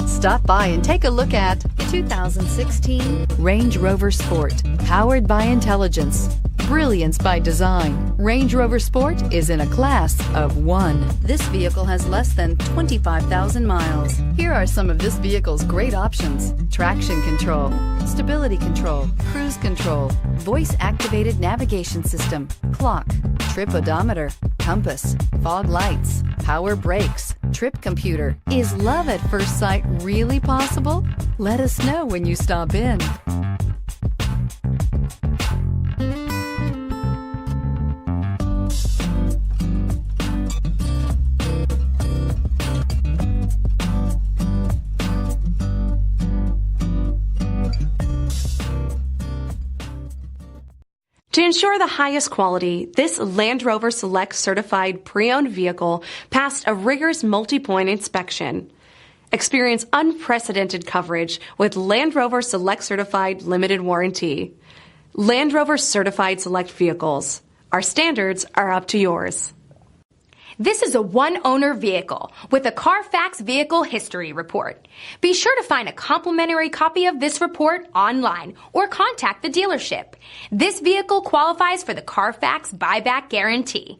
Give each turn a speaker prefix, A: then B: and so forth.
A: Stop by and take a look at 2016 Range Rover Sport. Powered by intelligence, brilliance by design, Range Rover Sport is in a class of one. This vehicle has less than 25,000 miles. Here are some of this vehicle's great options: traction control, stability control, cruise control, voice-activated navigation system, clock, trip odometer, compass, fog lights, power brakes, trip computer. Is love at first sight really possible? Let us know when you stop in.
B: To ensure the highest quality, this Land Rover Select certified pre-owned vehicle passed a rigorous multi-point inspection. Experience unprecedented coverage with Land Rover Select Certified Limited Warranty. Land Rover Certified Select Vehicles. Our standards are up to yours.
C: This is a one-owner vehicle with a CARFAX Vehicle History Report. Be sure to find a complimentary copy of this report online or contact the dealership. This vehicle qualifies for the CARFAX Buyback Guarantee.